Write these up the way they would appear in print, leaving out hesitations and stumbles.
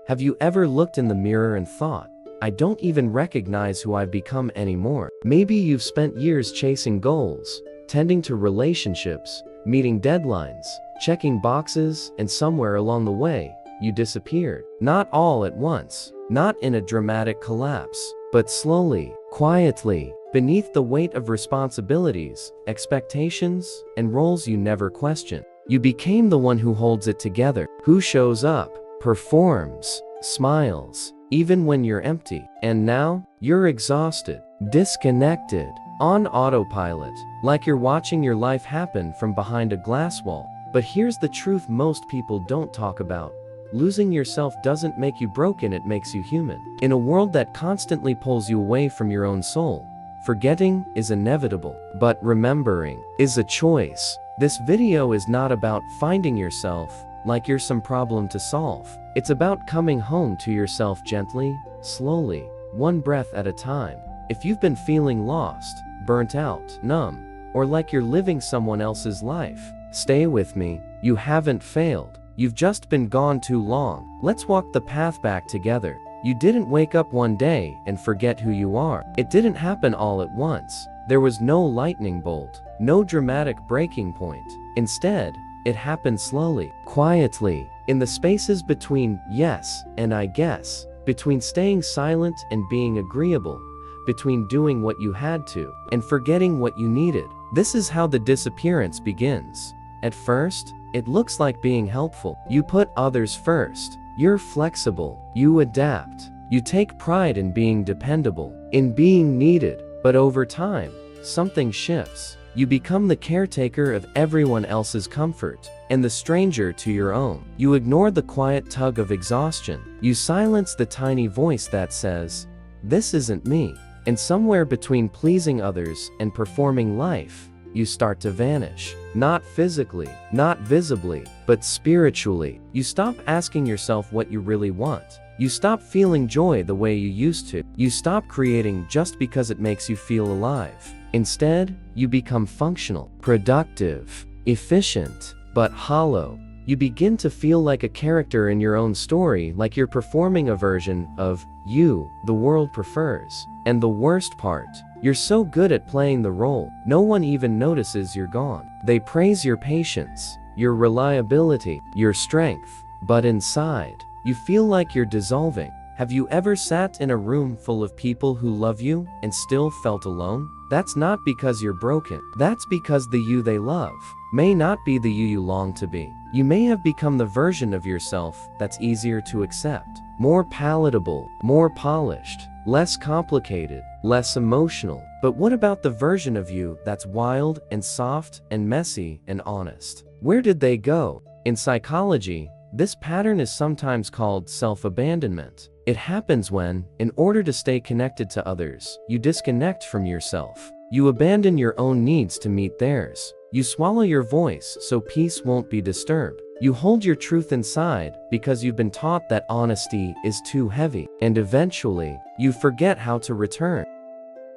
Have you ever looked in the mirror and thought, I don't even recognize who I've become anymore? Maybe you've spent years chasing goals, tending to relationships, meeting deadlines, checking boxes, and somewhere along the way, you disappeared. Not all at once, not in a dramatic collapse, but slowly, quietly, beneath the weight of responsibilities, expectations, and roles you never questioned. You became the one who holds it together, who shows up, performs, smiles, even when you're empty. And now, you're exhausted, disconnected, on autopilot, like you're watching your life happen from behind a glass wall. But here's the truth most people don't talk about. Losing yourself doesn't make you broken, it makes you human. In a world that constantly pulls you away from your own soul, forgetting is inevitable, but remembering is a choice. This video is not about finding yourself like you're some problem to solve. It's about coming home to yourself gently, slowly, one breath at a time. If you've been feeling lost, burnt out, numb, or like you're living someone else's life, stay with me. You haven't failed. You've just been gone too long. Let's walk the path back together. You didn't wake up one day and forget who you are. It didn't happen all at once. There was no lightning bolt, no dramatic breaking point. Instead, it happened slowly, quietly, in the spaces between yes and I guess, between staying silent and being agreeable, between doing what you had to and forgetting what you needed. This is how the disappearance begins. At first, it looks like being helpful. You put others first. You're flexible. You adapt. You take pride in being dependable, in being needed. But over time, something shifts. You become the caretaker of everyone else's comfort and the stranger to your own. You ignore the quiet tug of exhaustion. You silence the tiny voice that says, "This isn't me." And somewhere between pleasing others and performing life, you start to vanish. Not physically, not visibly, but spiritually. You stop asking yourself what you really want. You stop feeling joy the way you used to. You stop creating just because it makes you feel alive. Instead, you become functional, productive, efficient, but hollow. You begin to feel like a character in your own story, like you're performing a version of you the world prefers. And the worst part, you're so good at playing the role, no one even notices you're gone. They praise your patience, your reliability, your strength, but inside, you feel like you're dissolving. Have you ever sat in a room full of people who love you and still felt alone? That's not because you're broken. That's because the you they love may not be the you long to be. You may have become the version of yourself that's easier to accept, more palatable, more polished, less complicated, less emotional. But what about the version of you that's wild and soft and messy and honest? Where did they go? In psychology, this pattern is sometimes called self-abandonment. It happens when, in order to stay connected to others, you disconnect from yourself. You abandon your own needs to meet theirs. You swallow your voice so peace won't be disturbed. You hold your truth inside because you've been taught that honesty is too heavy. And eventually, you forget how to return.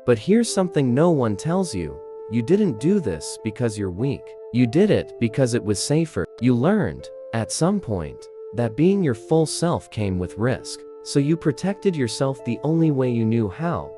But here's something no one tells you. You didn't do this because you're weak. You did it because it was safer. You learned, at some point, that being your full self came with risk. So you protected yourself the only way you knew how,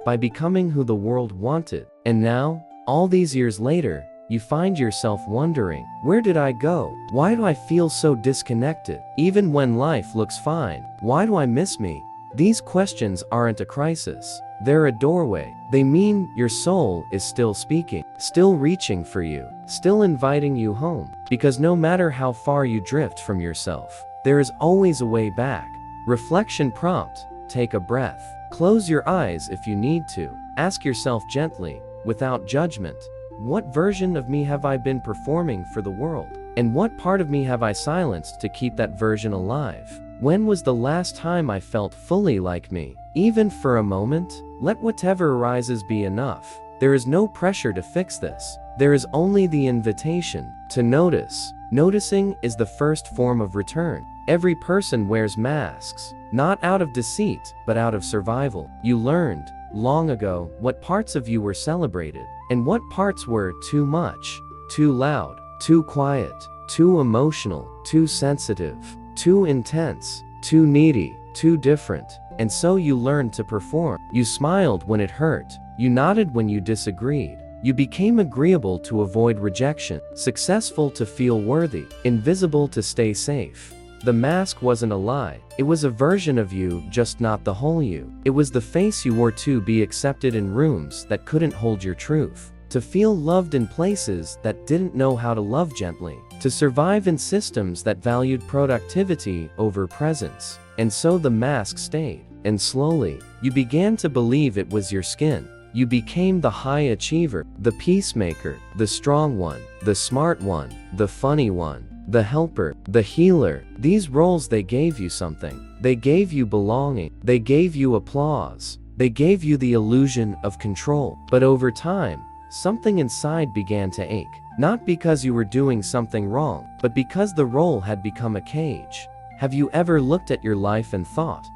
by becoming who the world wanted. And now, all these years later, you find yourself wondering, where did I go? Why do I feel so disconnected? Even when life looks fine, why do I miss me? These questions aren't a crisis. They're a doorway. They mean your soul is still speaking, still reaching for you, still inviting you home. Because no matter how far you drift from yourself, there is always a way back. Reflection prompt: take a breath. Close your eyes if you need to. Ask yourself gently, without judgment, what version of me have I been performing for the world? And what part of me have I silenced to keep that version alive? When was the last time I felt fully like me? Even for a moment? Let whatever arises be enough. There is no pressure to fix this. There is only the invitation to notice. Noticing is the first form of return. Every person wears masks, not out of deceit, but out of survival. You learned, long ago, what parts of you were celebrated, and what parts were too much, too loud, too quiet, too emotional, too sensitive, too intense. too needy, too different. And so you learned to perform. You smiled when it hurt. You nodded when you disagreed. You became agreeable to avoid rejection, successful to feel worthy, invisible to stay safe. The mask wasn't a lie. It was a version of you, just not the whole you. It was the face you wore to be accepted in rooms that couldn't hold your truth, to feel loved in places that didn't know how to love gently, to survive in systems that valued productivity over presence. And so the mask stayed. And slowly, you began to believe it was your skin. You became the high achiever, the peacemaker, the strong one, the smart one, the funny one, the helper, the healer. These roles, they gave you something. They gave you belonging. They gave you applause. They gave you the illusion of control. But over time, something inside began to ache. Not because you were doing something wrong, but because the role had become a cage. Have you ever looked at your life and thought,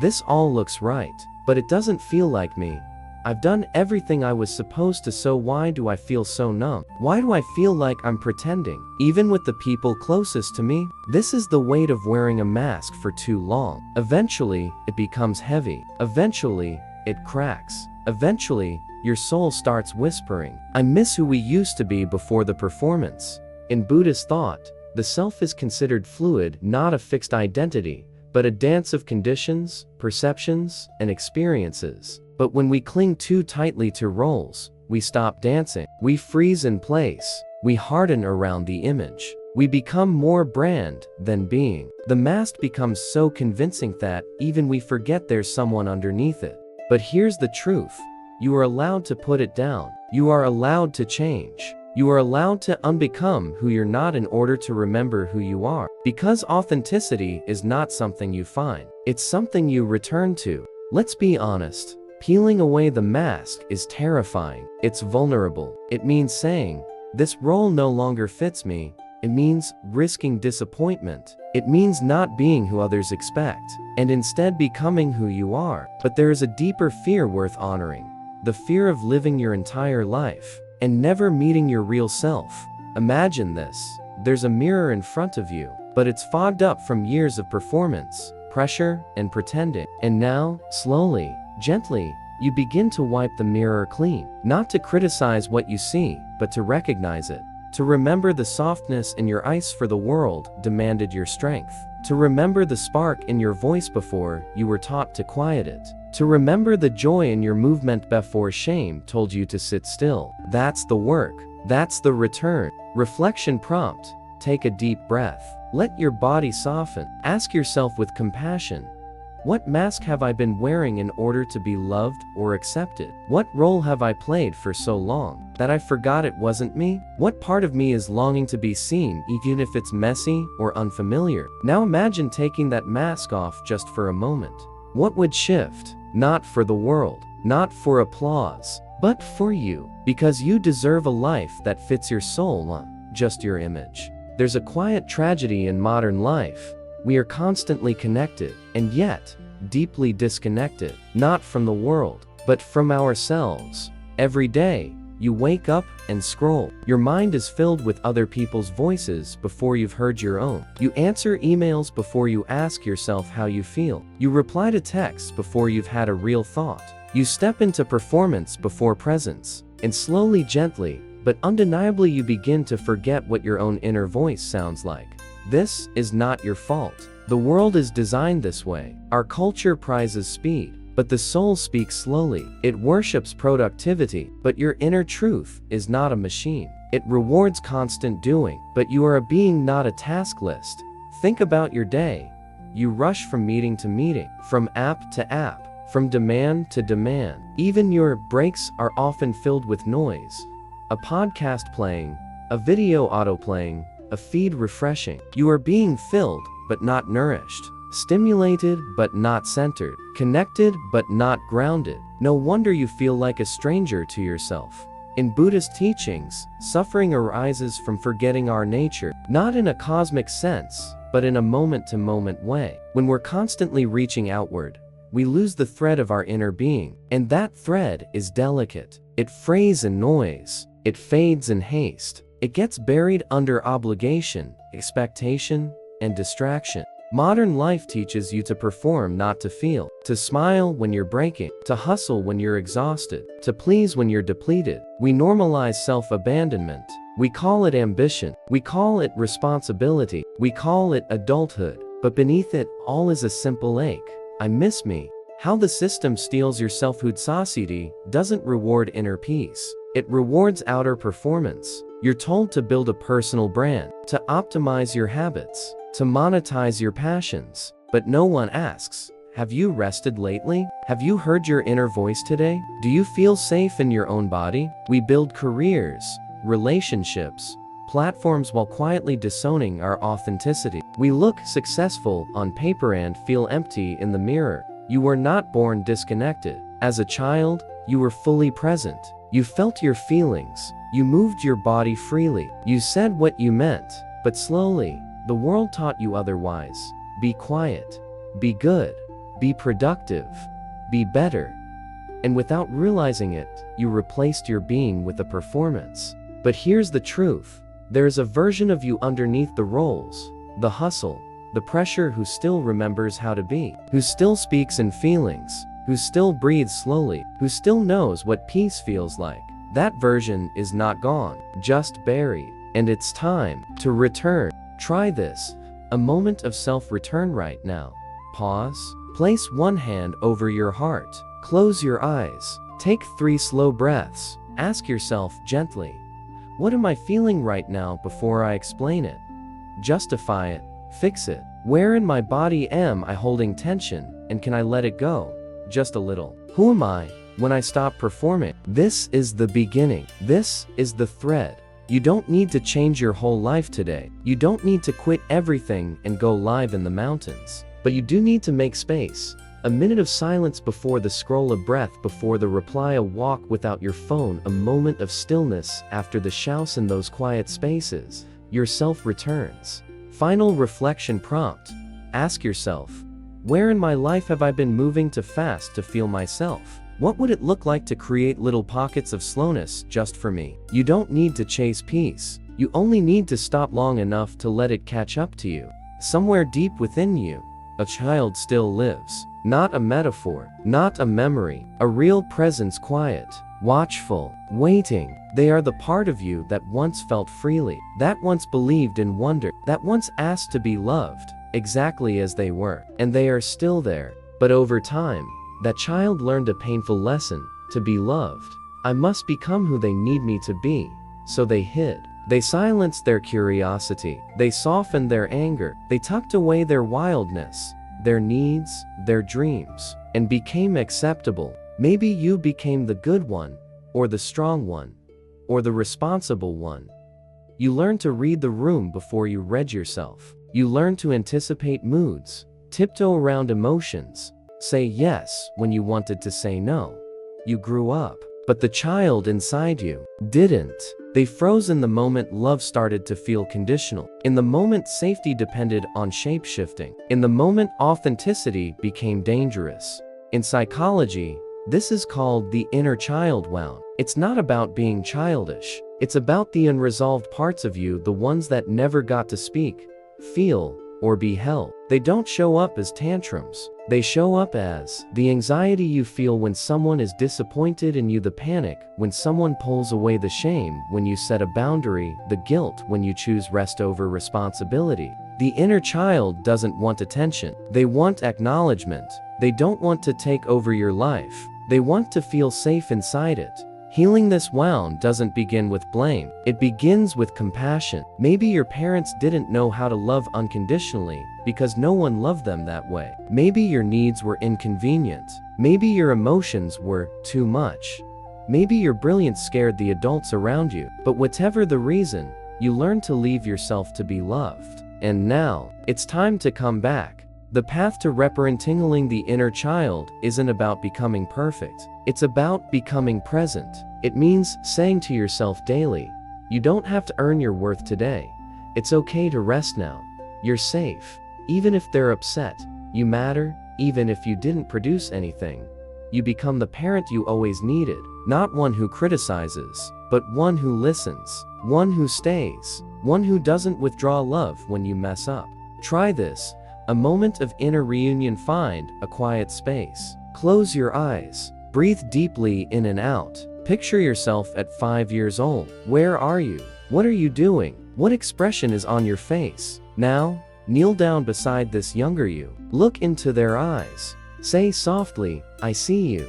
this all looks right, but it doesn't feel like me? I've done everything I was supposed to, so why do I feel so numb? Why do I feel like I'm pretending, even with the people closest to me? This is the weight of wearing a mask for too long. Eventually, it becomes heavy. Eventually, it cracks. Eventually, your soul starts whispering, I miss who we used to be before the performance. In Buddhist thought, the self is considered fluid, not a fixed identity, but a dance of conditions, perceptions, and experiences. But when we cling too tightly to roles, we stop dancing. We freeze in place. We harden around the image. We become more brand than being. The mask becomes so convincing that even we forget there's someone underneath it. But here's the truth. You are allowed to put it down. You are allowed to change. You are allowed to unbecome who you're not in order to remember who you are. Because authenticity is not something you find. It's something you return to. Let's be honest. Peeling away the mask is terrifying. It's vulnerable. It means saying, this role no longer fits me. It means risking disappointment. It means not being who others expect, and instead becoming who you are. But there is a deeper fear worth honoring. The fear of living your entire life and never meeting your real self. Imagine this. There's a mirror in front of you, but it's fogged up from years of performance, pressure, and pretending. And now, slowly, gently, you begin to wipe the mirror clean. Not to criticize what you see, but to recognize it. To remember the softness in your eyes for the world demanded your strength. To remember the spark in your voice before you were taught to quiet it. To remember the joy in your movement before shame told you to sit still. That's the work. That's the return. Reflection prompt. Take a deep breath. Let your body soften. Ask yourself with compassion, what mask have I been wearing in order to be loved or accepted? What role have I played for so long that I forgot it wasn't me? What part of me is longing to be seen even if it's messy or unfamiliar? Now imagine taking that mask off just for a moment. What would shift? Not for the world, not for applause, but for you. Because you deserve a life that fits your soul, not just your image. There's a quiet tragedy in modern life. We are constantly connected, and yet, deeply disconnected, not from the world, but from ourselves. Every day, you wake up and scroll. Your mind is filled with other people's voices before you've heard your own. You answer emails before you ask yourself how you feel. You reply to texts before you've had a real thought. You step into performance before presence. And slowly, gently, but undeniably you begin to forget what your own inner voice sounds like. This is not your fault. The world is designed this way. Our culture prizes speed, but the soul speaks slowly. It worships productivity, but your inner truth is not a machine. It rewards constant doing, but you are a being, not a task list. Think about your day. You rush from meeting to meeting, from app to app, from demand to demand. Even your breaks are often filled with noise. A podcast playing, a video auto-playing, a feed refreshing. You are being filled, but not nourished. Stimulated, but not centered. Connected, but not grounded. No wonder you feel like a stranger to yourself. In Buddhist teachings, suffering arises from forgetting our nature, not in a cosmic sense, but in a moment-to-moment way. When we're constantly reaching outward, we lose the thread of our inner being, and that thread is delicate. It frays in noise. It fades in haste. It gets buried under obligation, expectation, and distraction. Modern life teaches you to perform, not to feel, to smile when you're breaking, to hustle when you're exhausted, to please when you're depleted. We normalize self-abandonment. We call it ambition. We call it responsibility. We call it adulthood. But beneath it all is a simple ache. I miss me. How the system steals your selfhood. Society doesn't reward inner peace. It rewards outer performance. You're told to build a personal brand, to optimize your habits, to monetize your passions. But no one asks, have you rested lately? Have you heard your inner voice today? Do you feel safe in your own body? We build careers, relationships, platforms while quietly disowning our authenticity. We look successful on paper and feel empty in the mirror. You were not born disconnected. As a child, you were fully present. You felt your feelings. You moved your body freely. You said what you meant. But slowly, the world taught you otherwise. Be quiet. Be good. Be productive. Be better. And without realizing it, you replaced your being with a performance. But here's the truth. There's a version of you underneath the roles, the hustle, the pressure, who still remembers how to be, who still speaks in feelings, who still breathes slowly, who still knows what peace feels like. That version is not gone, just buried. And it's time to return. Try this. A moment of self-return right now. Pause. Place one hand over your heart. Close your eyes. Take 3 slow breaths. Ask yourself gently, what am I feeling right now before I explain it? Justify it. Fix it. Where in my body am I holding tension, and can I let it go? Just a little. Who am I when I stop performing? This is the beginning. This is the thread. You don't need to change your whole life today. You don't need to quit everything and go live in the mountains. But you do need to make space. A minute of silence before the scroll, a breath before the reply, a walk without your phone, a moment of stillness after the shouts. In those quiet spaces, yourself returns. Final reflection prompt. Ask yourself, where in my life have I been moving too fast to feel myself? What would it look like to create little pockets of slowness just for me? You don't need to chase peace. You only need to stop long enough to let it catch up to you. Somewhere deep within you, a child still lives. Not a metaphor, not a memory, a real presence, quiet, watchful, waiting. They are the part of you that once felt freely, that once believed in wonder, that once asked to be loved, exactly as they were. And they are still there. But over time, that child learned a painful lesson: to be loved. I must become who they need me to be. So they hid. They silenced their curiosity. They softened their anger. They tucked away their wildness, their needs, their dreams, and became acceptable. Maybe you became the good one, or the strong one, or the responsible one. You learned to read the room before you read yourself. You learned to anticipate moods, tiptoe around emotions, say yes when you wanted to say no. You grew up. But the child inside you didn't. They froze in the moment love started to feel conditional, in the moment safety depended on shape-shifting, in the moment authenticity became dangerous. In psychology, this is called the inner child wound. It's not about being childish. It's about the unresolved parts of you, the ones that never got to speak, feel, or be held. They don't show up as tantrums. They show up as the anxiety you feel when someone is disappointed in you, the panic when someone pulls away, the shame when you set a boundary, the guilt when you choose rest over responsibility. The inner child doesn't want attention. They want acknowledgement. They don't want to take over your life. They want to feel safe inside it. Healing this wound doesn't begin with blame. It begins with compassion. Maybe your parents didn't know how to love unconditionally because no one loved them that way. Maybe your needs were inconvenient. Maybe your emotions were too much. Maybe your brilliance scared the adults around you. But whatever the reason, you learned to leave yourself to be loved. And now, it's time to come back. The path to reparenting the inner child isn't about becoming perfect. It's about becoming present. It means saying to yourself daily, you don't have to earn your worth today. It's okay to rest now. You're safe. Even if they're upset, you matter. Even if you didn't produce anything, you become the parent you always needed. Not one who criticizes, but one who listens. One who stays. One who doesn't withdraw love when you mess up. Try this. A moment of inner reunion. Find a quiet space. Close your eyes. Breathe deeply in and out. Picture yourself at 5 years old. Where are you? What are you doing? What expression is on your face? Now, kneel down beside this younger you. Look into their eyes. Say softly, "I see you."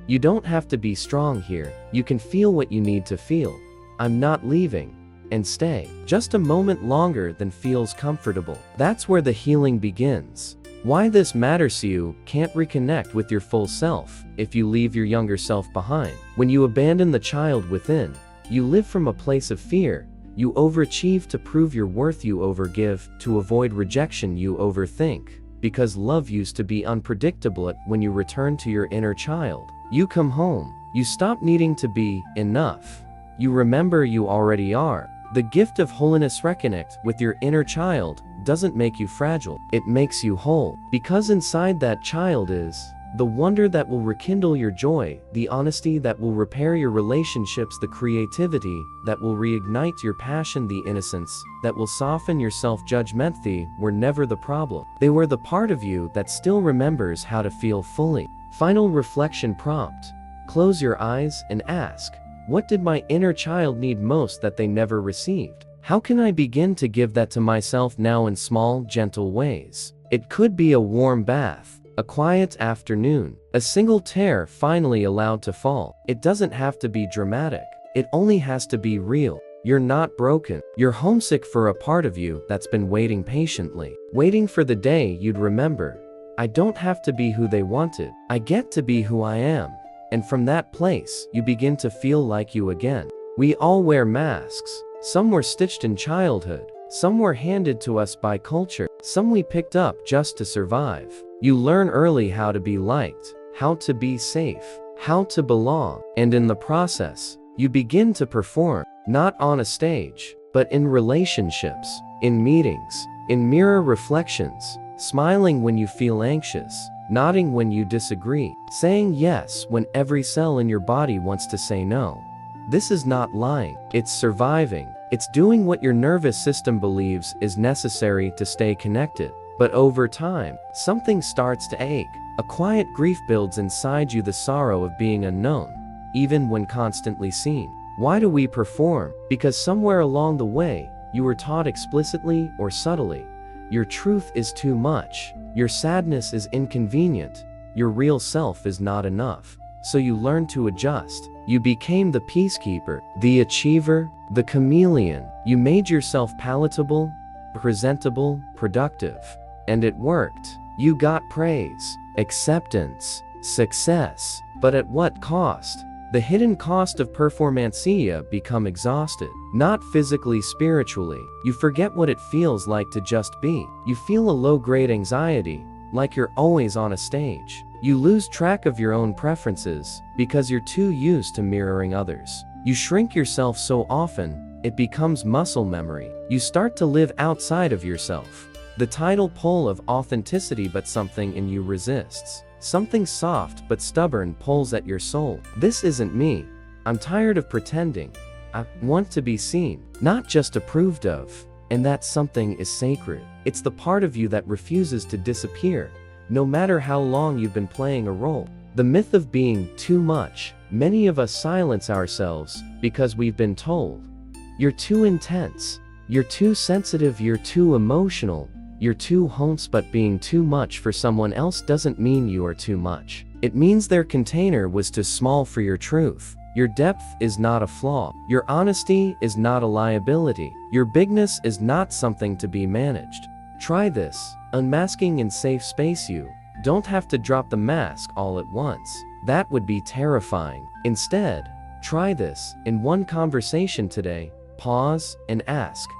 You don't have to be strong here. You can feel what you need to feel. I'm not leaving. And stay just a moment longer than feels comfortable. That's where the healing begins. Why this matters to you: can't reconnect with your full self if you leave your younger self behind. When you abandon the child within, you live from a place of fear. You overachieve to prove your worth. You overgive to avoid rejection. You overthink because love used to be unpredictable. When you return to your inner child, you come home. You stop needing to be enough. You remember you already are. The gift of holiness. Reconnect with your inner child doesn't make you fragile, it makes you whole. Because inside that child is the wonder that will rekindle your joy, the honesty that will repair your relationships, the creativity that will reignite your passion, the innocence that will soften your self-judgment. They were never the problem. They were the part of you that still remembers how to feel fully. Final reflection prompt. Close your eyes and ask, what did my inner child need most that they never received? How can I begin to give that to myself now in small, gentle ways? It could be a warm bath, a quiet afternoon, a single tear finally allowed to fall. It doesn't have to be dramatic. It only has to be real. You're not broken. You're homesick for a part of you that's been waiting patiently, waiting for the day you'd remember. I don't have to be who they wanted. I get to be who I am. And from that place, you begin to feel like you again. We all wear masks. Some were stitched in childhood. Some were handed to us by culture. Some we picked up just to survive. You learn early how to be liked, how to be safe, how to belong. And in the process, you begin to perform, not on a stage, but in relationships, in meetings, in mirror reflections, smiling when you feel anxious, nodding when you disagree, saying yes when every cell in your body wants to say no. This is not lying, it's surviving. It's doing what your nervous system believes is necessary to stay connected. But over time, something starts to ache. A quiet grief builds inside you, the sorrow of being unknown, even when constantly seen. Why do we perform? Because somewhere along the way, you were taught explicitly or subtly, your truth is too much, your sadness is inconvenient, your real self is not enough. So you learn to adjust. You became the peacekeeper, the achiever, the chameleon. You made yourself palatable, presentable, productive. And it worked. You got praise, acceptance, success. But at what cost? The hidden cost of performancia. Become exhausted. Not physically, spiritually. You forget what it feels like to just be. You feel a low-grade anxiety, like you're always on a stage. You lose track of your own preferences because you're too used to mirroring others. You shrink yourself so often, it becomes muscle memory. You start to live outside of yourself. The tidal pull of authenticity, but something in you resists. Something soft but stubborn pulls at your soul. This isn't me. I'm tired of pretending. I want to be seen, not just approved of. And that something is sacred. It's the part of you that refuses to disappear, no matter how long you've been playing a role. The myth of being too much. Many of us silence ourselves because we've been told, you're too intense, you're too sensitive, you're too emotional, you're too honest. But being too much for someone else doesn't mean you are too much. It means their container was too small for your truth. Your depth is not a flaw. Your honesty is not a liability. Your bigness is not something to be managed. Try this. Unmasking in safe space. You don't have to drop the mask all at once. That would be terrifying. Instead, try this. In one conversation today, pause and ask,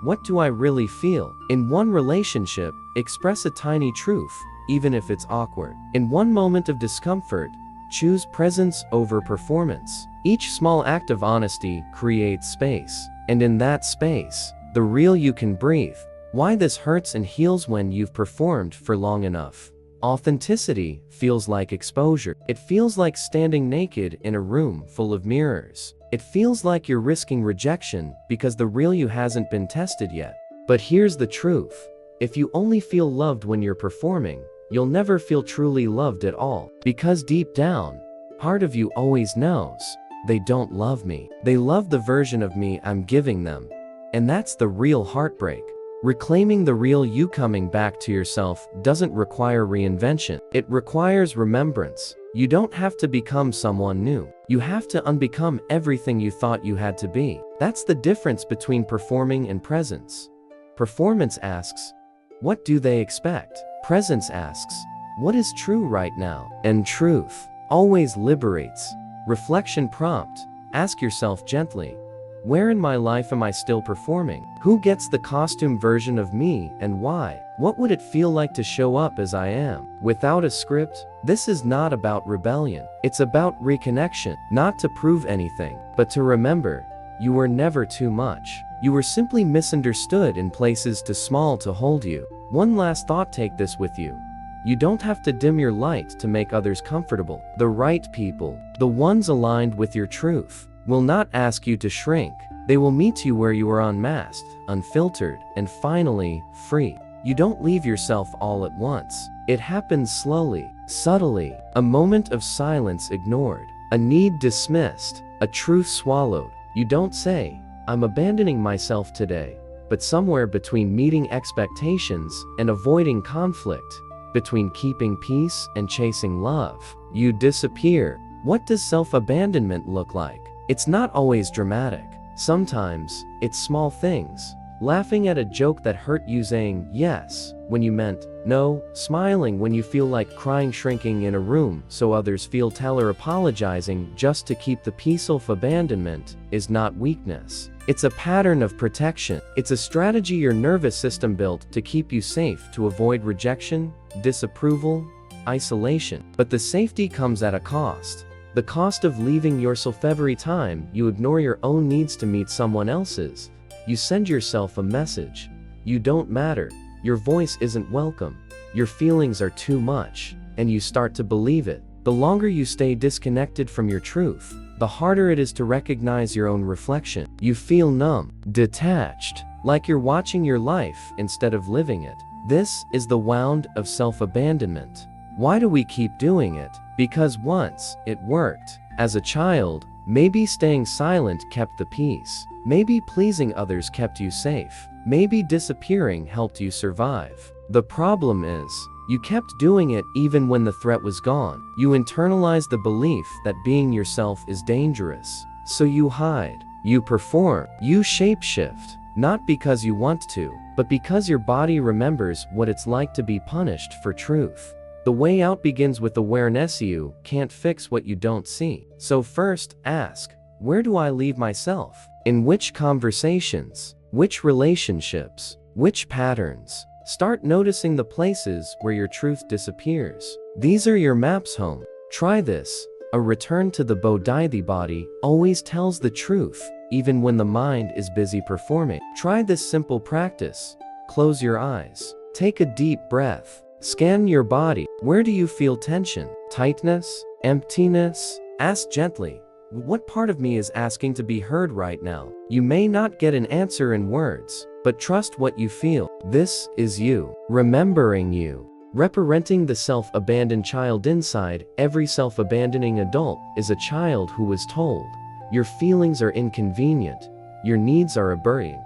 what do I really feel? In one relationship, express a tiny truth, even if it's awkward. In one moment of discomfort, choose presence over performance. Each small act of honesty creates space. And in that space, the real you can breathe. Why this hurts and heals when you've performed for long enough. Authenticity feels like exposure. It feels like standing naked in a room full of mirrors. It feels like you're risking rejection because the real you hasn't been tested yet. But here's the truth. If you only feel loved when you're performing, you'll never feel truly loved at all. Because deep down, part of you always knows, they don't love me. They love the version of me I'm giving them. And that's the real heartbreak. Reclaiming the real you, coming back to yourself, doesn't require reinvention. It requires remembrance. You don't have to become someone new. You have to unbecome everything you thought you had to be. That's the difference between performing and presence. Performance asks, what do they expect? Presence asks, what is true right now? And truth always liberates. Reflection prompt, ask yourself gently, where in my life am I still performing? Who gets the costume version of me and why? What would it feel like to show up as I am, without a script? This is not about rebellion. It's about reconnection, not to prove anything, but to remember, you were never too much. You were simply misunderstood in places too small to hold you. One last thought, take this with you. You don't have to dim your light to make others comfortable. The right people, the ones aligned with your truth, will not ask you to shrink. They will meet you where you are, unmasked, unfiltered, and finally, free. You don't leave yourself all at once. It happens slowly, subtly. A moment of silence ignored, a need dismissed, a truth swallowed. You don't say, I'm abandoning myself today, but somewhere between meeting expectations and avoiding conflict, between keeping peace and chasing love, you disappear. What does self-abandonment look like? It's not always dramatic. Sometimes, it's small things. Laughing at a joke that hurt you, saying yes when you meant no, smiling when you feel like crying, shrinking in a room so others feel taller, apologizing just to keep the peace. Self-abandonment is not weakness. It's a pattern of protection. It's a strategy your nervous system built to keep you safe, to avoid rejection, disapproval, isolation. But the safety comes at a cost. The cost of leaving yourself. Every time you ignore your own needs to meet someone else's, you send yourself a message. You don't matter. Your voice isn't welcome. Your feelings are too much. And you start to believe it. The longer you stay disconnected from your truth, the harder it is to recognize your own reflection. You feel numb, detached, like you're watching your life instead of living it. This is the wound of self-abandonment. Why do we keep doing it? Because once it worked. As a child, maybe staying silent kept the peace. Maybe pleasing others kept you safe. Maybe disappearing helped you survive. The problem is, you kept doing it even when the threat was gone. You internalized the belief that being yourself is dangerous. So you hide, you perform, you shapeshift, not because you want to, but because your body remembers what it's like to be punished for truth. The way out begins with awareness. You can't fix what you don't see. So first, ask, where do I leave myself? In which conversations? Which relationships? Which patterns? Start noticing the places where your truth disappears. These are your maps home. Try this. A return to the Bodhi body always tells the truth, even when the mind is busy performing. Try this simple practice. Close your eyes. Take a deep breath. Scan your body. Where do you feel tension, tightness, emptiness? Ask gently, what part of me is asking to be heard right now? You may not get an answer in words, but trust what you feel. This is you, remembering you, reparenting the self-abandoned child inside. Every self-abandoning adult is a child who was told, your feelings are inconvenient, your needs are aberring,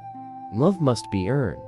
love must be earned.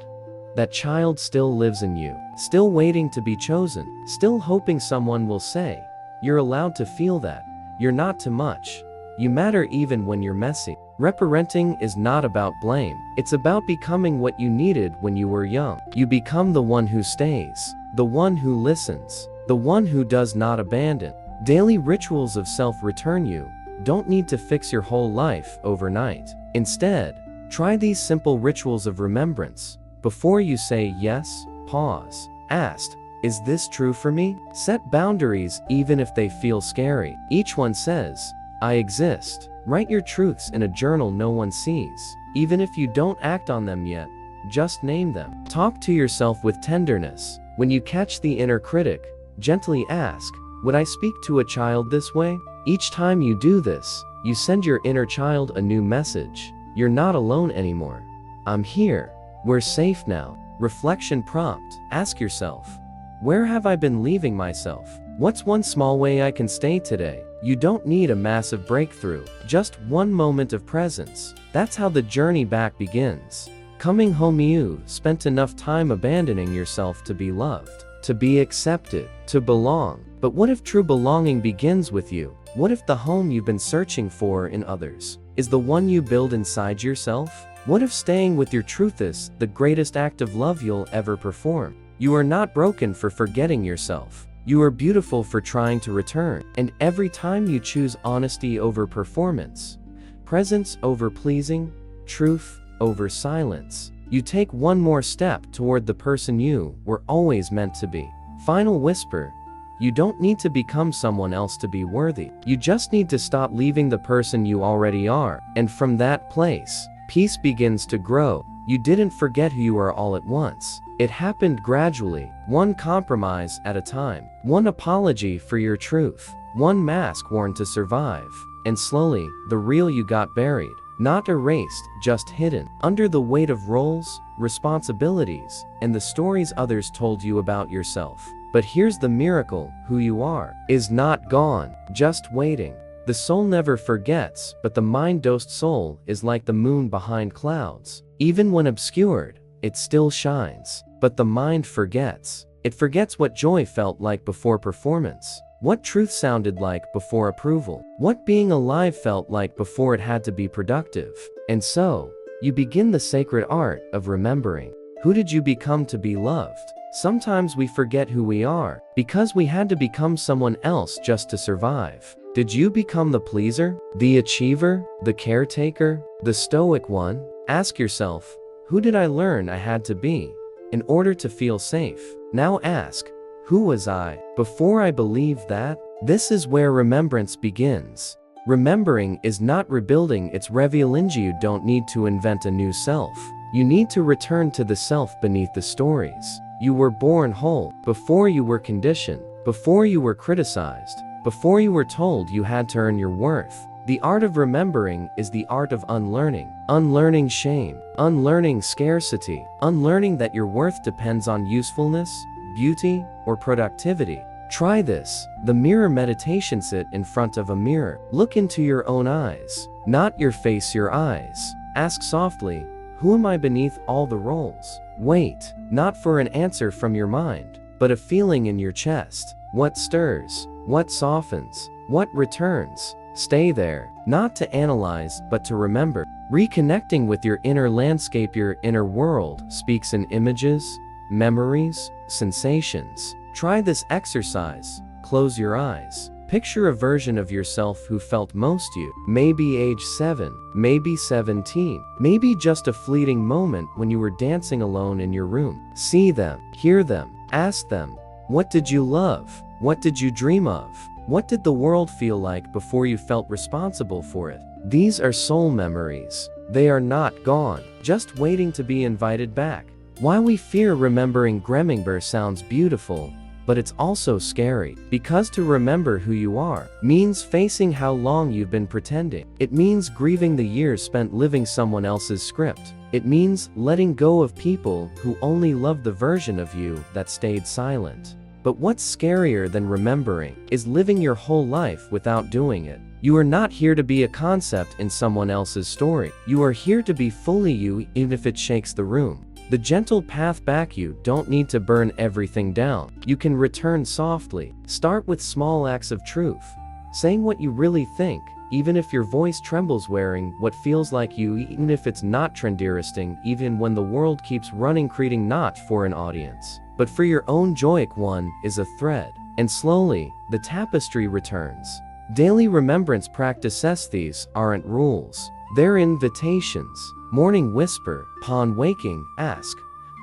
That child still lives in you, still waiting to be chosen, still hoping someone will say, you're allowed to feel that, you're not too much, you matter even when you're messy. Reparenting is not about blame, it's about becoming what you needed when you were young. You become the one who stays, the one who listens, the one who does not abandon. Daily rituals of self-return. You don't need to fix your whole life overnight. Instead, try these simple rituals of remembrance. Before you say yes, pause. Ask, is this true for me? Set boundaries even if they feel scary. Each one says, I exist. Write your truths in a journal no one sees. Even if you don't act on them yet, just name them. Talk to yourself with tenderness. When you catch the inner critic, gently ask, would I speak to a child this way? Each time you do this, you send your inner child a new message. You're not alone anymore. I'm here. We're safe now. Reflection prompt. Ask yourself, where have I been leaving myself? What's one small way I can stay today? You don't need a massive breakthrough, just one moment of presence. That's how the journey back begins. Coming home. You spent enough time abandoning yourself to be loved, to be accepted, to belong. But what if true belonging begins with you? What if the home you've been searching for in others is the one you build inside yourself? What if staying with your truth is the greatest act of love you'll ever perform? You are not broken for forgetting yourself. You are beautiful for trying to return. And every time you choose honesty over performance, presence over pleasing, truth over silence, you take one more step toward the person you were always meant to be. Final whisper. You don't need to become someone else to be worthy. You just need to stop leaving the person you already are. And from that place, peace begins to grow. You didn't forget who you are all at once. It happened gradually, one compromise at a time, one apology for your truth, one mask worn to survive. And slowly, the real you got buried, not erased, just hidden, under the weight of roles, responsibilities, and the stories others told you about yourself. But here's the miracle: who you are is not gone, just waiting. The soul never forgets, but the mind-dosed soul is like the moon behind clouds. Even when obscured, it still shines. But the mind forgets. It forgets what joy felt like before performance, what truth sounded like before approval, what being alive felt like before it had to be productive. And so, you begin the sacred art of remembering. Who did you become to be loved? Sometimes we forget who we are because we had to become someone else just to survive. Did you become the pleaser, the achiever, the caretaker, the stoic one? Ask yourself, who did I learn I had to be in order to feel safe? Now ask, who was I before I believed that? This is where remembrance begins. Remembering is not rebuilding, it's revealing. You don't need to invent a new self. You need to return to the self beneath the stories. You were born whole before you were conditioned, before you were criticized, before you were told you had to earn your worth. The art of remembering is the art of unlearning. Unlearning shame, unlearning scarcity, unlearning that your worth depends on usefulness, beauty, or productivity. Try this. The mirror meditation. Sit in front of a mirror. Look into your own eyes. Not your face, your eyes. Ask softly, who am I beneath all the roles? Wait, not for an answer from your mind, but a feeling in your chest. What stirs? What softens? What returns? Stay there, not to analyze, but to remember. Reconnecting with your inner landscape. Your inner world speaks in images, memories, sensations. Try this exercise. Close your eyes. Picture a version of yourself who felt most you. Maybe age 7, maybe 17, maybe just a fleeting moment when you were dancing alone in your room. See them, hear them, ask them, what did you love? What did you dream of? What did the world feel like before you felt responsible for it? These are soul memories. They are not gone, just waiting to be invited back. Why we fear remembering. Remember sounds beautiful, but it's also scary. Because to remember who you are means facing how long you've been pretending. It means grieving the years spent living someone else's script. It means letting go of people who only loved the version of you that stayed silent. But what's scarier than remembering is living your whole life without doing it. You are not here to be a concept in someone else's story. You are here to be fully you, even if it shakes the room. The gentle path back. You don't need to burn everything down. You can return softly. Start with small acts of truth, saying what you really think, even if your voice trembles, wearing what feels like you, even if it's not trendy, even when the world keeps running, creating not for an audience, but for your own joy. One is a thread, and slowly, the tapestry returns. Daily remembrance practices. These aren't rules, they're invitations. Morning whisper. Upon waking, ask,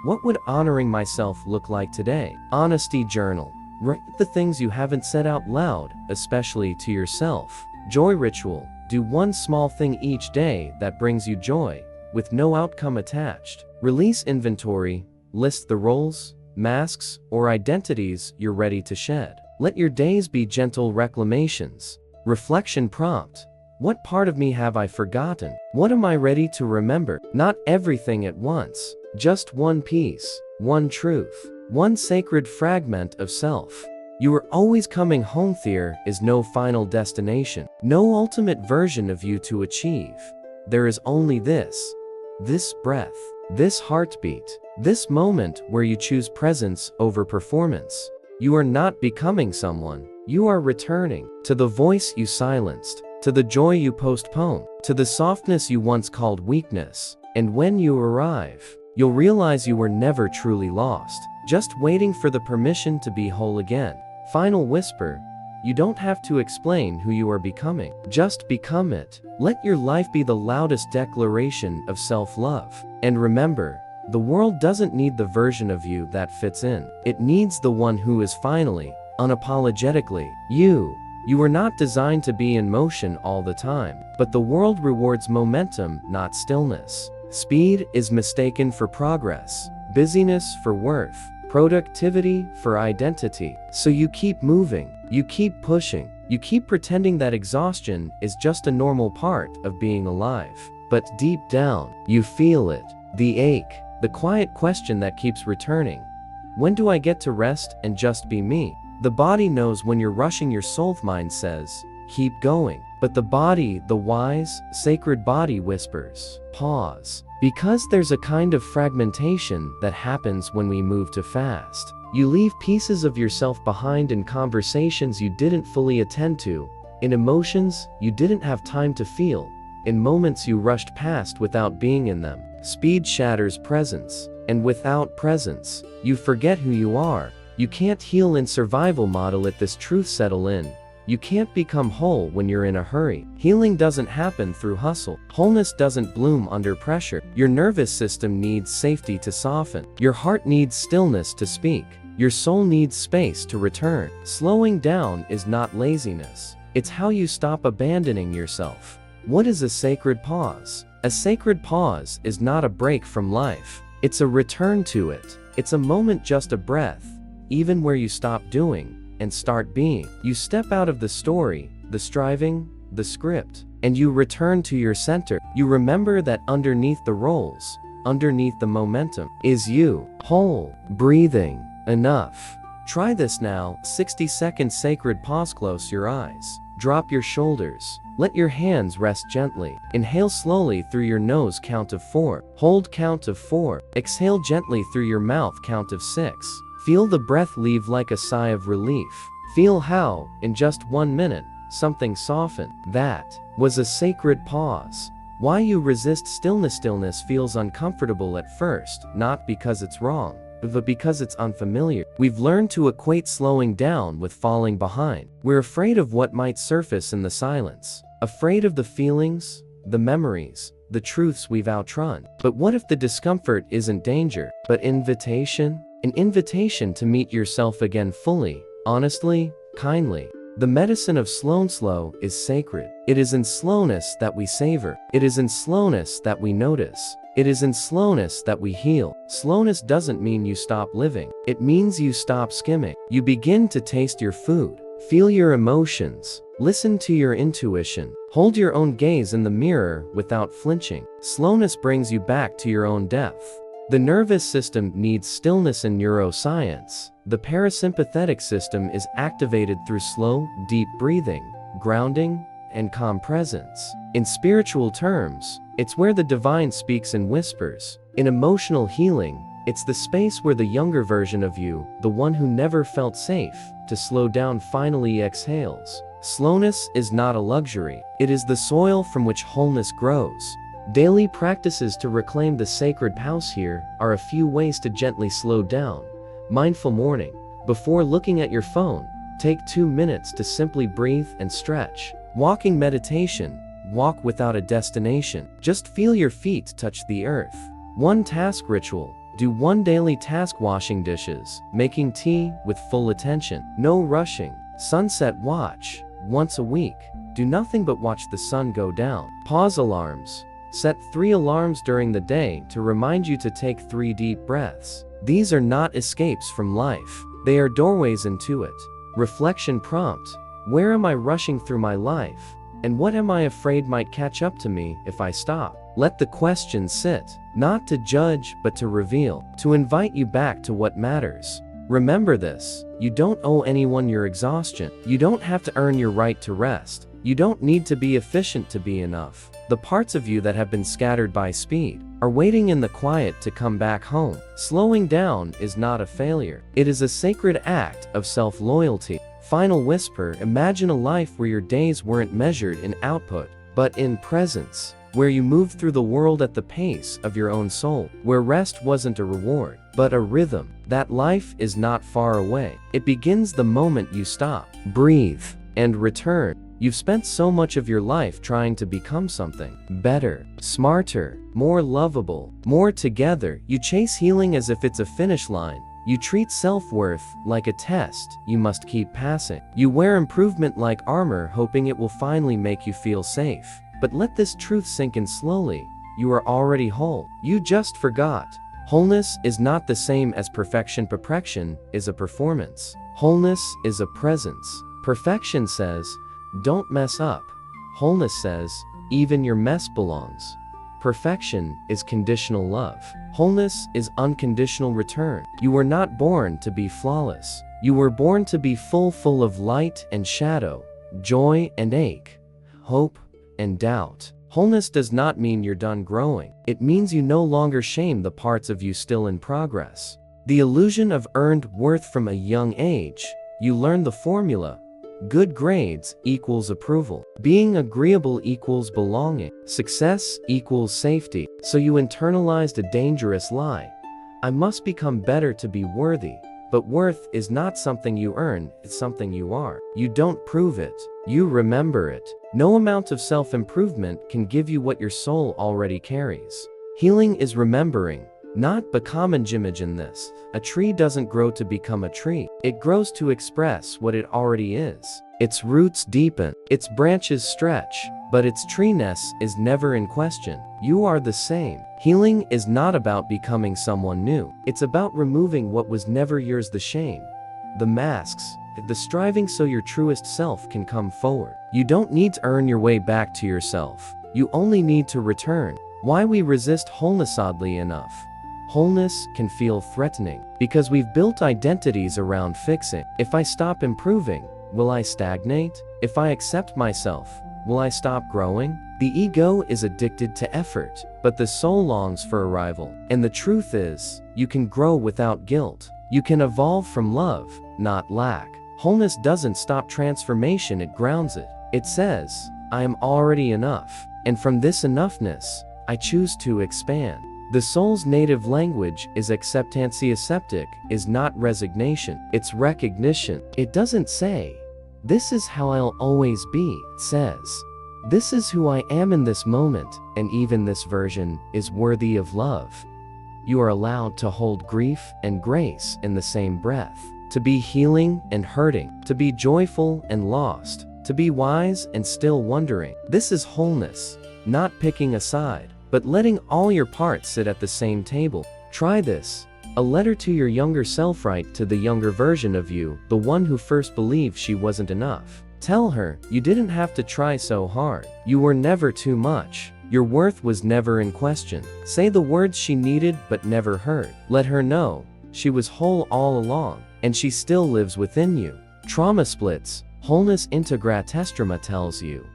what would honoring myself look like today? Honesty journal. Write the things you haven't said out loud, especially to yourself. Joy ritual. Do one small thing each day that brings you joy, with no outcome attached. Release inventory. List the roles, masks, or identities you're ready to shed. Let your days be gentle reclamations. Reflection prompt. What part of me have I forgotten? What am I ready to remember? Not everything at once, Just one piece, one truth, one sacred fragment of self. You are always coming home. There is no final destination, no ultimate version of you to achieve. There is only this breath, this heartbeat, this moment where you choose presence over performance. You are not becoming someone, you are returning to the voice you silenced, to the joy you postponed, to the softness you once called weakness. And when you arrive, you'll realize you were never truly lost, just waiting for the permission to be whole again. Final whisper: you don't have to explain who you are becoming, just become it. Let your life be the loudest declaration of self-love. And remember, the world doesn't need the version of you that fits in. It needs the one who is finally, unapologetically, you. You were not designed to be in motion all the time, but the world rewards momentum, not stillness. Speed is mistaken for progress, busyness for worth, productivity for identity. So you keep moving, you keep pushing, you keep pretending that exhaustion is just a normal part of being alive. But deep down, you feel it, the ache, the quiet question that keeps returning. When do I get to rest and just be me? The body knows when you're rushing. Your soul mind says, keep going. But the body, the wise, sacred body whispers, pause. Because there's a kind of fragmentation that happens when we move too fast. You leave pieces of yourself behind in conversations you didn't fully attend to, in emotions you didn't have time to feel, in moments you rushed past without being in them. Speed shatters presence, and without presence, you forget who you are. You can't heal in survival mode. Let this truth settle in. You can't become whole when you're in a hurry. Healing doesn't happen through hustle. Wholeness doesn't bloom under pressure. Your nervous system needs safety to soften. Your heart needs stillness to speak. Your soul needs space to return. Slowing down is not laziness. It's how you stop abandoning yourself. What is a sacred pause? A sacred pause is not a break from life. It's a return to it. It's a moment, just a breath, even where you stop doing and start being. You step out of the story, the striving, the script, and you return to your center. You remember that underneath the roles, underneath the momentum, is you, whole, breathing, enough. Try this now. 60-second sacred pause. Close your eyes. Drop your shoulders. Let your hands rest gently. Inhale slowly through your nose. Count of 4. Hold. Count of 4. Exhale gently through your mouth. Count of 6. Feel the breath leave like a sigh of relief. Feel how, in just 1 minute, something softened. That was a sacred pause. Why you resist stillness? Stillness feels uncomfortable at first, not because it's wrong, but because it's unfamiliar. We've learned to equate slowing down with falling behind. We're afraid of what might surface in the silence, afraid of the feelings, the memories, the truths we've outrun. But what if the discomfort isn't danger, but invitation? An invitation to meet yourself again fully, honestly, kindly. The medicine of slow is sacred. It is in slowness that we savor. It is in slowness that we notice. It is in slowness that we heal. Slowness doesn't mean you stop living. It means you stop skimming. You begin to taste your food. Feel your emotions. Listen to your intuition. Hold your own gaze in the mirror without flinching. Slowness brings you back to your own depth. The nervous system needs stillness. In neuroscience, the parasympathetic system is activated through slow, deep breathing, grounding, and calm presence. In spiritual terms, it's where the divine speaks in whispers. In emotional healing, it's the space where the younger version of you, the one who never felt safe to slow down, finally exhales. Slowness is not a luxury. It is the soil from which wholeness grows. Daily practices to reclaim the sacred pause. Here are a few ways to gently slow down. Mindful morning. Before looking at your phone, take 2 minutes to simply breathe and stretch. Walking meditation. Walk without a destination. Just feel your feet touch the earth. One task ritual. Do one daily task: washing dishes, making tea, with full attention. No rushing. Sunset watch. Once a week. Do nothing but watch the sun go down. Pause alarms. Set 3 alarms during the day to remind you to take 3 deep breaths. These are not escapes from life. They are doorways into it. Reflection prompt. Where am I rushing through my life? And what am I afraid might catch up to me if I stop? Let the question sit, not to judge but to reveal, to invite you back to what matters. Remember this, you don't owe anyone your exhaustion. You don't have to earn your right to rest. You don't need to be efficient to be enough. The parts of you that have been scattered by speed are waiting in the quiet to come back home. Slowing down is not a failure. It is a sacred act of self-loyalty. Final whisper, imagine a life where your days weren't measured in output, but in presence. Where you moved through the world at the pace of your own soul. Where rest wasn't a reward, but a rhythm. That life is not far away. It begins the moment you stop, breathe, and return. You've spent so much of your life trying to become something better, smarter, more lovable, more together. You chase healing as if it's a finish line. You treat self-worth like a test you must keep passing. You wear improvement like armor, hoping it will finally make you feel safe. But let this truth sink in slowly. You are already whole. You just forgot. Wholeness is not the same as perfection. Perfection is a performance. Wholeness is a presence. Perfection says, don't mess up. Wholeness says, even your mess belongs. Perfection is conditional love. Wholeness is unconditional return. You were not born to be flawless. You were born to be full of light and shadow, joy and ache, hope and doubt. Wholeness does not mean you're done growing. It means you no longer shame the parts of you still in progress. The illusion of earned worth from a young age. You learn the formula. Good grades equals approval. Being agreeable equals belonging. Success equals safety. So you internalized a dangerous lie. I must become better to be worthy. But worth is not something you earn, it's something you are. You don't prove it, you remember it. No amount of self-improvement can give you what your soul already carries. Healing is remembering, not becoming. Imagine this. A tree doesn't grow to become a tree. It grows to express what it already is. Its roots deepen, its branches stretch, but its treeness is never in question. You are the same. Healing is not about becoming someone new. It's about removing what was never yours, the shame, the masks, the striving, so your truest self can come forward. You don't need to earn your way back to yourself. You only need to return. Why we resist wholeness? Oddly enough, wholeness can feel threatening because we've built identities around fixing. If I stop improving, will I stagnate? If I accept myself, will I stop growing? The ego is addicted to effort, but the soul longs for arrival. And the truth is, you can grow without guilt. You can evolve from love, not lack. Wholeness doesn't stop transformation, it grounds it. It says, I am already enough, and from this enoughness, I choose to expand. The soul's native language is acceptance. Acceptic is not resignation, it's recognition. It doesn't say, this is how I'll always be. It says, this is who I am in this moment, and even this version is worthy of love. You are allowed to hold grief and grace in the same breath, to be healing and hurting, to be joyful and lost, to be wise and still wondering. This is wholeness, not picking a side, but letting all your parts sit at the same table. Try this. A letter to your younger self. Write to the younger version of you, the one who first believed she wasn't enough. Tell her, you didn't have to try so hard. You were never too much. Your worth was never in question. Say the words she needed but never heard. Let her know, she was whole all along, and she still lives within you. Trauma splits. Wholeness integra testrama tells you,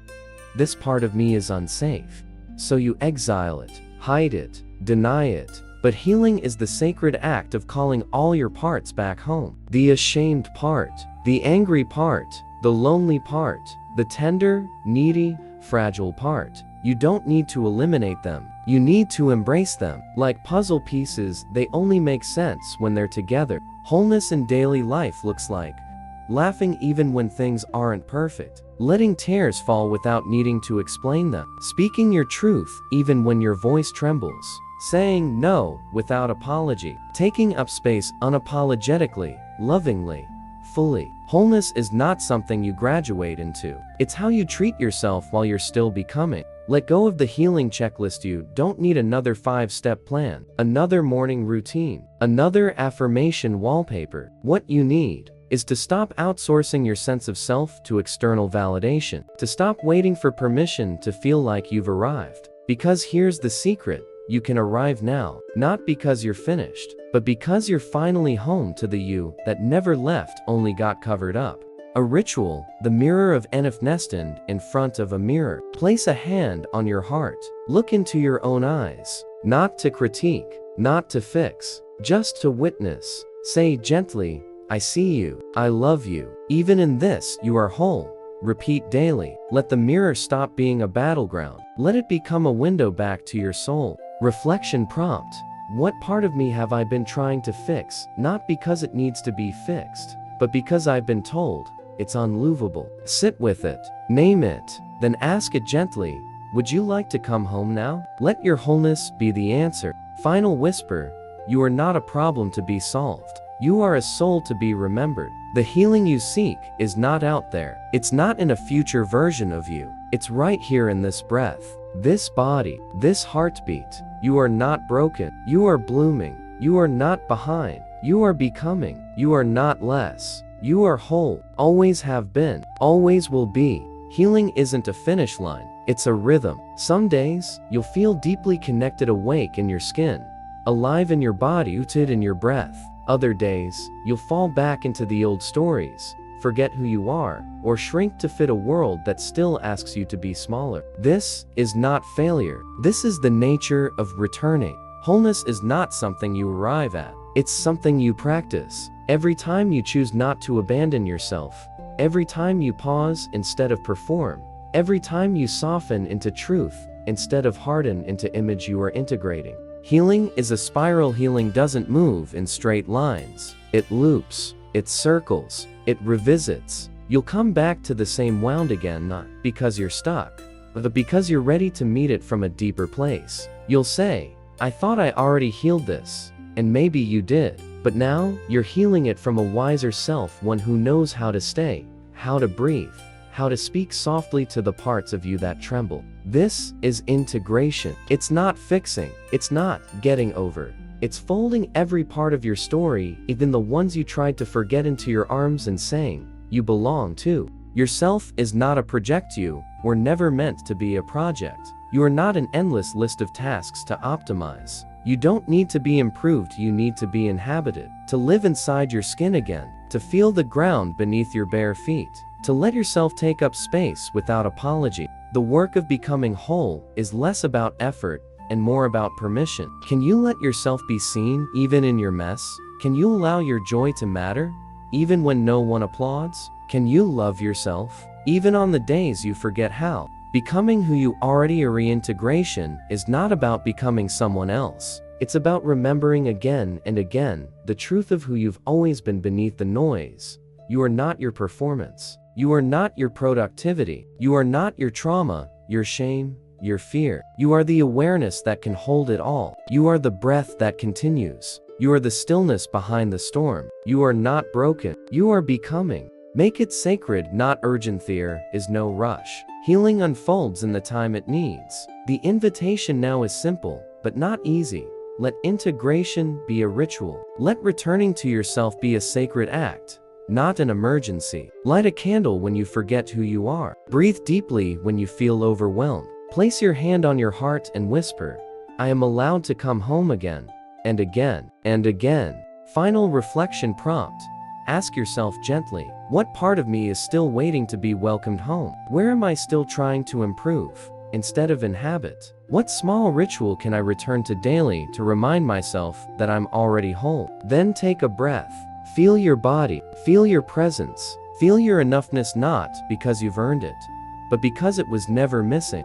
this part of me is unsafe. So you exile it, hide it, deny it. But healing is the sacred act of calling all your parts back home. The ashamed part, the angry part, the lonely part, the tender, needy, fragile part. You don't need to eliminate them. You need to embrace them. Like puzzle pieces, they only make sense when they're together. Wholeness in daily life looks like laughing even when things aren't perfect, letting tears fall without needing to explain them, speaking your truth even when your voice trembles, saying no without apology, taking up space unapologetically, lovingly, fully. Wholeness is not something you graduate into. It's how you treat yourself while you're still becoming. Let go of the healing checklist. You don't need another 5-step plan, another morning routine, another affirmation wallpaper. What you need is to stop outsourcing your sense of self to external validation, to stop waiting for permission to feel like you've arrived. Because here's the secret, you can arrive now, not because you're finished, but because you're finally home to the you that never left, only got covered up. A ritual, the mirror of Nestin, in front of a mirror. Place a hand on your heart. Look into your own eyes. Not to critique, not to fix, just to witness. Say gently, I see you, I love you. Even in this, you are whole. Repeat daily. Let the mirror stop being a battleground. Let it become a window back to your soul. Reflection prompt. What part of me have I been trying to fix, not because it needs to be fixed, but because I've been told it's unlovable? Sit with it, name it, then ask it gently, would you like to come home now? Let your wholeness be the answer. Final whisper, you are not a problem to be solved. You are a soul to be remembered. The healing you seek is not out there. It's not in a future version of you. It's right here in this breath, this body, this heartbeat. You are not broken. You are blooming. You are not behind. You are becoming. You are not less. You are whole. Always have been. Always will be. Healing isn't a finish line. It's a rhythm. Some days, you'll feel deeply connected, awake in your skin, alive in your body, rooted in your breath. Other days, you'll fall back into the old stories, forget who you are, or shrink to fit a world that still asks you to be smaller. This is not failure. This is the nature of returning. Wholeness is not something you arrive at. It's something you practice. Every time you choose not to abandon yourself, every time you pause instead of perform, every time you soften into truth instead of harden into image, you are integrating. Healing is a spiral. Healing doesn't move in straight lines. It loops, it circles, it revisits. You'll come back to the same wound again, not because you're stuck, but because you're ready to meet it from a deeper place. You'll say, I thought I already healed this, and maybe you did, but now you're healing it from a wiser self, one who knows how to stay, how to breathe, how to speak softly to the parts of you that tremble. This is integration. It's not fixing. It's not getting over. It's folding every part of your story, even the ones you tried to forget, into your arms and saying, you belong too. Yourself is not a project. You were never meant to be a project. You are not an endless list of tasks to optimize. You don't need to be improved. You need to be inhabited, to live inside your skin again, to feel the ground beneath your bare feet, to let yourself take up space without apology. The work of becoming whole is less about effort and more about permission. Can you let yourself be seen even in your mess? Can you allow your joy to matter even when no one applauds? Can you love yourself even on the days you forget how? Becoming who you already are. Reintegration is not about becoming someone else. It's about remembering again and again the truth of who you've always been beneath the noise. You are not your performance. You are not your productivity. You are not your trauma, your shame, your fear. You are the awareness that can hold it all. You are the breath that continues. You are the stillness behind the storm. You are not broken. You are becoming. Make it sacred, not urgent. There is no rush. Healing unfolds in the time it needs. The invitation now is simple, but not easy. Let integration be a ritual. Let returning to yourself be a sacred act, not an emergency. Light a candle when you forget who you are. Breathe deeply when you feel overwhelmed. Place your hand on your heart and whisper, I am allowed to come home again, and again, and again. Final reflection prompt. Ask yourself gently, what part of me is still waiting to be welcomed home? Where am I still trying to improve instead of inhabit? What small ritual can I return to daily to remind myself that I'm already whole? Then take a breath. Feel your body, feel your presence, feel your enoughness, not because you've earned it, but because it was never missing.